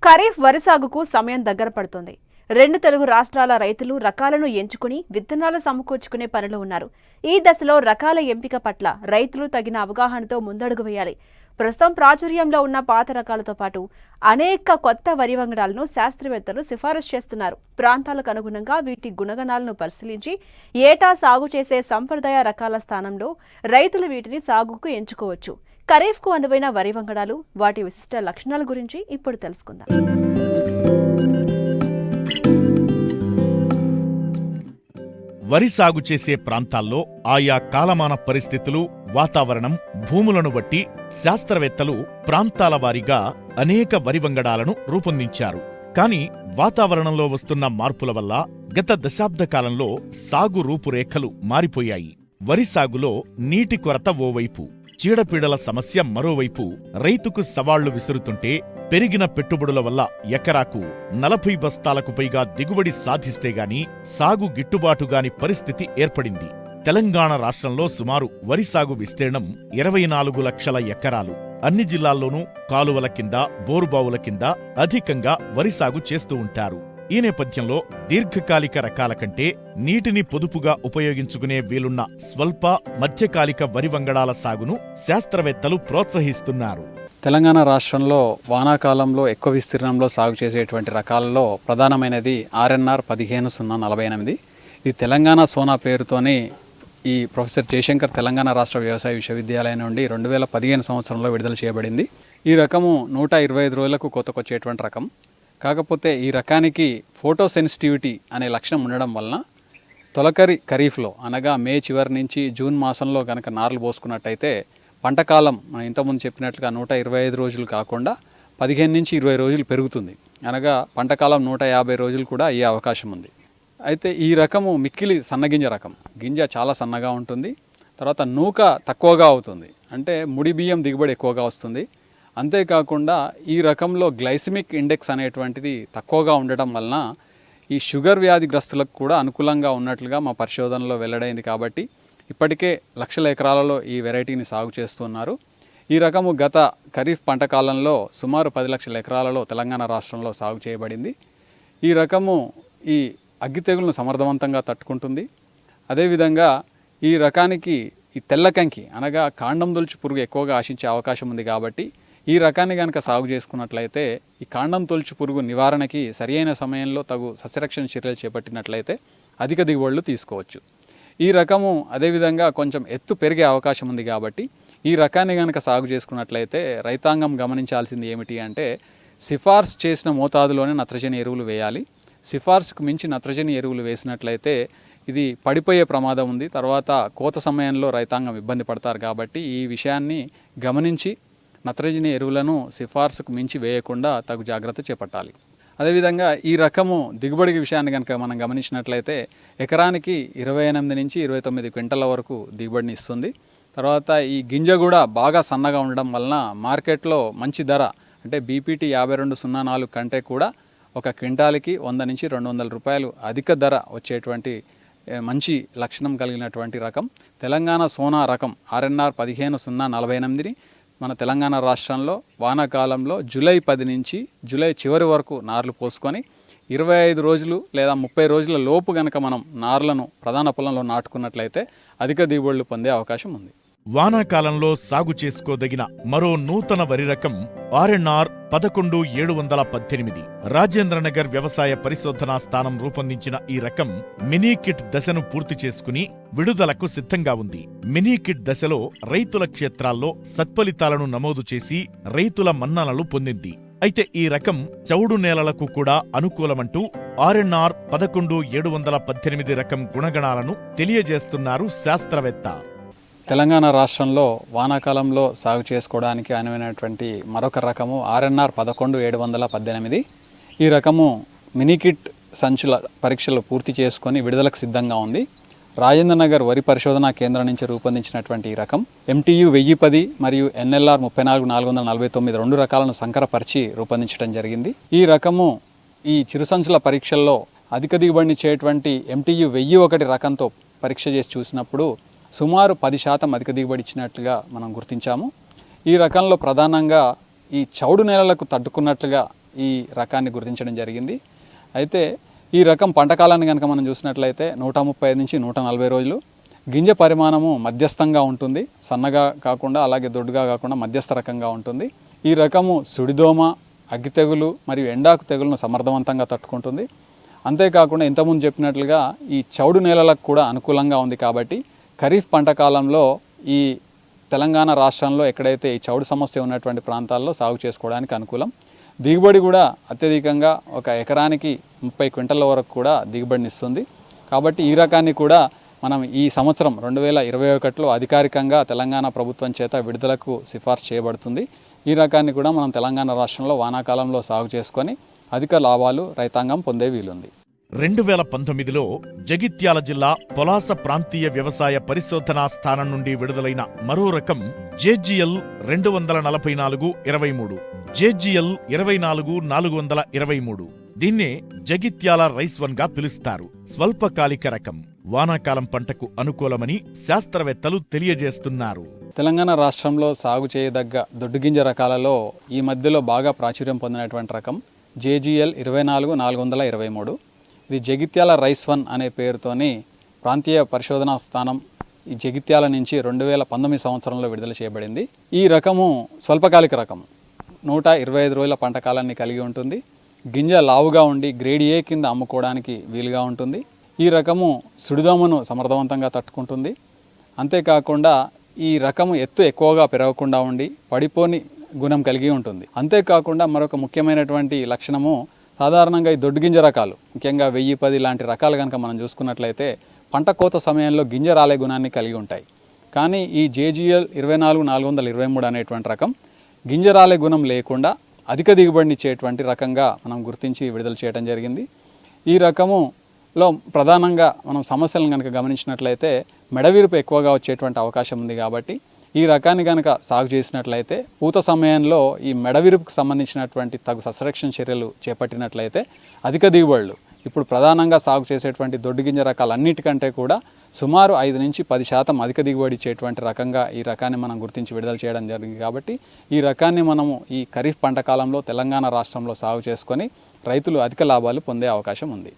ఖరీఫ్ వరి సాగుకు సమయం దగ్గర పడుతోంది. రెండు తెలుగు రాష్ట్రాల రైతులు రకాలను ఎంచుకుని విత్తనాలు సమకూర్చుకునే పనిలో ఉన్నారు. ఈ దశలో రకాల ఎంపిక పట్ల రైతులు తగిన అవగాహనతో ముందడుగు వేయాలి. ప్రస్తుతం ప్రాచుర్యంలో ఉన్న పాత రకాలతో పాటు అనేక కొత్త వరి వంగడాలను శాస్త్రవేత్తలు సిఫారసు చేస్తున్నారు. ప్రాంతాలకు అనుగుణంగా వీటి గుణగణాలను పరిశీలించి ఏటా సాగు చేసే సంప్రదాయ రకాల స్థానంలో రైతులు వీటిని సాగుకు ఎంచుకోవచ్చు. ఖరీఫ్కు అనువైన వరి వంగడాలు, వాటి విశిష్ట లక్షణాల గురించి ఇప్పుడు తెలుసుకుందాం. వరి సాగు చేసే ప్రాంతాల్లో ఆయా కాలమాన పరిస్థితులు, వాతావరణం, భూములను బట్టి శాస్త్రవేత్తలు ప్రాంతాల వారీగా అనేక వరి వంగడాలను రూపొందించారు. కాని వాతావరణంలో వస్తున్న మార్పుల వల్ల గత దశాబ్ద కాలంలో సాగు రూపురేఖలు మారిపోయాయి. వరి సాగులో నీటి కొరత ఓవైపు, చీడపీడల సమస్య మరోవైపు రైతుకు సవాళ్లు విసురుతుంటే పెరిగిన పెట్టుబడుల వల్ల ఎకరాకు 40 బస్తాలకు పైగా దిగుబడి సాధిస్తేగాని సాగు గిట్టుబాటుగాని పరిస్థితి ఏర్పడింది. తెలంగాణ రాష్ట్రంలో సుమారు వరి సాగు విస్తీర్ణం 24 లక్షల ఎకరాలు. అన్ని జిల్లాల్లోనూ కాలువల కింద, బోరుబావుల కింద అధికంగా వరి సాగు చేస్తూ ఉంటారు. ఈ నేపథ్యంలో దీర్ఘకాలిక రకాల కంటే నీటిని పొదుపుగా ఉపయోగించుకునే వీలున్న స్వల్ప, మధ్యకాలిక వరి వంగడాల సాగును శాస్త్రవేత్తలు ప్రోత్సహిస్తున్నారు. తెలంగాణ రాష్ట్రంలో వానాకాలంలో ఎక్కువ విస్తీర్ణంలో సాగు చేసేటువంటి రకాలలో ప్రధానమైనది ఆర్ఎన్ఆర్ 15048. ఇది తెలంగాణ సోనా పేరుతోనే ఈ ప్రొఫెసర్ జయశంకర్ తెలంగాణ రాష్ట్ర వ్యవసాయ విశ్వవిద్యాలయం నుండి 2015 సంవత్సరంలో విడుదల చేయబడింది. ఈ రకము 125 రోజులకు కోతకొచ్చేటువంటి రకం. కాకపోతే ఈ రకానికి ఫోటో సెన్సిటివిటీ అనే లక్షణం ఉండడం వలన తొలకరి ఖరీఫ్లో అనగా మే చివరి నుంచి జూన్ మాసంలో కనుక నార్లు పోసుకున్నట్టయితే పంటకాలం మనం ఇంతకుముందు చెప్పినట్లుగా 125 రోజులు కాకుండా 15 నుంచి 20 రోజులు పెరుగుతుంది. అనగా పంటకాలం 150 రోజులు కూడా అయ్యే అవకాశం ఉంది. అయితే ఈ రకము మిక్కిలి సన్నగింజ రకం. గింజ చాలా సన్నగా ఉంటుంది. తర్వాత నూక తక్కువగా అవుతుంది. అంటే ముడి బియ్యం దిగుబడి ఎక్కువగా వస్తుంది. అంతేకాకుండా ఈ రకంలో గ్లైసిమిక్ ఇండెక్స్ అనేటువంటిది తక్కువగా ఉండటం వలన ఈ షుగర్ వ్యాధిగ్రస్తులకు కూడా అనుకూలంగా ఉన్నట్లుగా మా పరిశోధనలో వెల్లడైంది. కాబట్టి ఇప్పటికే లక్షల ఎకరాలలో ఈ వెరైటీని సాగు చేస్తున్నారు. ఈ రకము గత ఖరీఫ్ పంట కాలంలో సుమారు 10 లక్షల ఎకరాలలో తెలంగాణ రాష్ట్రంలో సాగు చేయబడింది. ఈ రకము ఈ అగ్గి తెగులను సమర్థవంతంగా తట్టుకుంటుంది. అదేవిధంగా ఈ రకానికి ఈ తెల్లకంకి అనగా కాండం తొలుచు పురుగు ఎక్కువగా ఆశించే అవకాశం ఉంది. కాబట్టి ఈ రకాన్ని కనుక సాగు చేసుకున్నట్లయితే ఈ కాండం తొలుచు పురుగు నివారణకి సరియైన సమయంలో తగు సస్యరక్షణ చర్యలు చేపట్టినట్లయితే అధిక దిగుబడులు తీసుకోవచ్చు. ఈ రకము అదేవిధంగా కొంచెం ఎత్తు పెరిగే అవకాశం ఉంది. కాబట్టి ఈ రకాన్ని కనుక సాగు చేసుకున్నట్లయితే రైతాంగం గమనించాల్సింది ఏమిటి అంటే సిఫార్సు చేసిన మోతాదులోనే నత్రజని ఎరువులు వేయాలి. సిఫార్సుకు మించి నత్రజని ఎరువులు వేసినట్లయితే ఇది పడిపోయే ప్రమాదం ఉంది. తర్వాత కోత సమయంలో రైతాంగం ఇబ్బంది పడతారు. కాబట్టి ఈ విషయాన్ని గమనించి నత్రజని ఎరువులను సిఫార్సుకు మించి వేయకుండా తగు జాగ్రత్త చేపట్టాలి. అదేవిధంగా ఈ రకము దిగుబడి విషయాన్ని కనుక మనం గమనించినట్లయితే ఎకరానికి 28 నుంచి 29 క్వింటల వరకు దిగుబడిని ఇస్తుంది. తర్వాత ఈ గింజ కూడా బాగా సన్నగా ఉండడం వలన మార్కెట్లో మంచి ధర అంటే బీపీటీ 5204 కంటే కూడా ఒక క్వింటాల్కి 100 నుంచి 200 రూపాయలు అధిక ధర వచ్చేటువంటి మంచి లక్షణం కలిగినటువంటి రకం తెలంగాణ సోనా రకం ఆర్ఎన్ఆర్ 15048ని మన తెలంగాణ రాష్ట్రంలో వానాకాలంలో జూలై 10 నుంచి జూలై చివరి వరకు నార్లు పోసుకొని 25 రోజులు లేదా 30 రోజుల లోపు కనుక మనం నార్లను ప్రధాన పొలంలో నాటుకున్నట్లయితే అధిక దిగుబడులు పొందే అవకాశం ఉంది. వానాకాలంలో సాగు చేసుకోదగిన మరో నూతన వరి రకం ఆర్ఎన్ఆర్ 11718. రాజేంద్రనగర్ వ్యవసాయ పరిశోధనా స్థానం రూపొందించిన ఈ రకం మినీ కిట్ దశను పూర్తి చేసుకుని విడుదలకు సిద్ధంగా ఉంది. మినీ కిట్ దశలో రైతుల క్షేత్రాల్లో సత్ఫలితాలను నమోదు చేసి రైతుల మన్ననలు పొందింది. అయితే ఈ రకం చౌడు నేలలకు కూడా అనుకూలమంటూ ఆర్ఎన్ఆర్ 11718 రకం గుణగణాలను తెలియజేస్తున్నారు శాస్త్రవేత్త. తెలంగాణ రాష్ట్రంలో వానాకాలంలో సాగు చేసుకోవడానికి అనువైనటువంటి మరొక రకము ఆర్ఎన్ఆర్ 11718. ఈ రకము మినీకిట్ సంచుల పరీక్షలు పూర్తి చేసుకొని విడుదలకు సిద్ధంగా ఉంది. రాజేంద్రనగర్ వరి పరిశోధనా కేంద్రం నుంచి రూపొందించినటువంటి ఈ రకం MTU 1010 మరియు NLR 34449 రెండు రకాలను సంకరపరిచి రూపొందించడం జరిగింది. ఈ రకము ఈ చిరుసంచుల పరీక్షల్లో అధిక దిగుబడినిచ్చేటువంటి MTU 1001 రకంతో పరీక్ష చేసి చూసినప్పుడు సుమారు 10% అధిక దిగుబడి ఇచ్చినట్లుగా మనం గుర్తించాము. ఈ రకంలో ప్రధానంగా ఈ చౌడు నేలలకు తట్టుకున్నట్లుగా ఈ రకాన్ని గుర్తించడం జరిగింది. అయితే ఈ రకం పంట కాలాన్ని కనుక మనం చూసినట్లయితే 135 నుంచి 140 రోజులు. గింజ పరిమాణము మధ్యస్థంగా ఉంటుంది, సన్నగా కాకుండా అలాగే దొడ్డుగా కాకుండా మధ్యస్థ రకంగా ఉంటుంది. ఈ రకము సుడిదోమ, అగ్గి తెగులు మరియు ఎండాకు తెగులను సమర్థవంతంగా తట్టుకుంటుంది. అంతేకాకుండా ఇంతకుముందు చెప్పినట్లుగా ఈ చౌడు నేలలకు కూడా అనుకూలంగా ఉంది కాబట్టి ఖరీఫ్ పంట కాలంలో ఈ తెలంగాణ రాష్ట్రంలో ఎక్కడైతే ఈ చౌడు సమస్య ఉన్నటువంటి ప్రాంతాల్లో సాగు చేసుకోవడానికి అనుకూలం. దిగుబడి కూడా అత్యధికంగా ఒక ఎకరానికి 30 క్వింటల వరకు కూడా దిగుబడిని ఇస్తుంది. కాబట్టి ఈ రకాన్ని కూడా మనం ఈ సంవత్సరం 2021లో అధికారికంగా తెలంగాణ ప్రభుత్వం చేత విడుదలకు సిఫార్సు చేయబడుతుంది. ఈ రకాన్ని కూడా మనం తెలంగాణ రాష్ట్రంలో వానాకాలంలో సాగు చేసుకొని అధిక లాభాలు రైతాంగం పొందే వీలుంది. 2019లో జగిత్యాల జిల్లా పొలాస ప్రాంతీయ వ్యవసాయ పరిశోధనా స్థానం నుండి విడుదలైన మరో రకం JGL 244-23, JGL 24423. దీన్నే జగిత్యాల రైస్ 1 గా పిలుస్తారు. స్వల్పకాలిక రకం, వానాకాలం పంటకు అనుకూలమని శాస్త్రవేత్తలు తెలియజేస్తున్నారు. తెలంగాణ రాష్ట్రంలో సాగు చేయదగ్గ దొడ్డుగింజ రకాలలో ఈ మధ్యలో బాగా ప్రాచుర్యం పొందినటువంటి రకం JGL 24423. ఇది జగిత్యాల రైస్ 1 అనే పేరుతోని ప్రాంతీయ పరిశోధనా స్థానం ఈ జగిత్యాల నుంచి 2019 సంవత్సరంలో విడుదల చేయబడింది. ఈ రకము స్వల్పకాలిక రకం, 125 రోజుల పంట కాలాన్ని కలిగి ఉంటుంది. గింజ లావుగా ఉండి గ్రేడ్ A కింద అమ్ముకోవడానికి వీలుగా ఉంటుంది. ఈ రకము సుడిదోమను సమర్థవంతంగా తట్టుకుంటుంది. అంతేకాకుండా ఈ రకము ఎత్తు ఎక్కువగా పెరగకుండా ఉండి పడిపోని గుణం కలిగి ఉంటుంది. అంతేకాకుండా మరొక ముఖ్యమైనటువంటి లక్షణము, సాధారణంగా ఈ దొడ్డుగింజ రకాలు ముఖ్యంగా 1010 లాంటి రకాలు కనుక మనం చూసుకున్నట్లయితే పంట కోత సమయంలో గింజ రాలే గుణాన్ని కలిగి ఉంటాయి. కానీ ఈ JGL 24423 అనేటువంటి రకం గింజ రాలే గుణం లేకుండా అధిక దిగుబడిని ఇచ్చేటువంటి రకంగా మనం గుర్తించి విడుదల చేయడం జరిగింది. ఈ రకములో ప్రధానంగా మనం సమస్యలను కనుక గమనించినట్లయితే మెడవిరుపు ఎక్కువగా వచ్చేటువంటి అవకాశం ఉంది. కాబట్టి ఈ రకాన్ని కనుక సాగు చేసినట్లయితే పూత సమయంలో ఈ మెడవిరుపుకు సంబంధించినటువంటి తగు సస్యరక్షణ చర్యలు చేపట్టినట్లయితే అధిక దిగుబడులు, ఇప్పుడు ప్రధానంగా సాగు చేసేటువంటి దొడ్డుగింజ రకాలన్నిటికంటే కూడా సుమారు 5 నుంచి 10% అధిక దిగుబడి ఇచ్చేటువంటి రకంగా ఈ రకాన్ని మనం గుర్తించి విడుదల చేయడం జరిగింది. కాబట్టి ఈ రకాన్ని మనము ఈ ఖరీఫ్ పంట కాలంలో తెలంగాణ రాష్ట్రంలో సాగు చేసుకొని రైతులు అధిక లాభాలు పొందే అవకాశం ఉంది.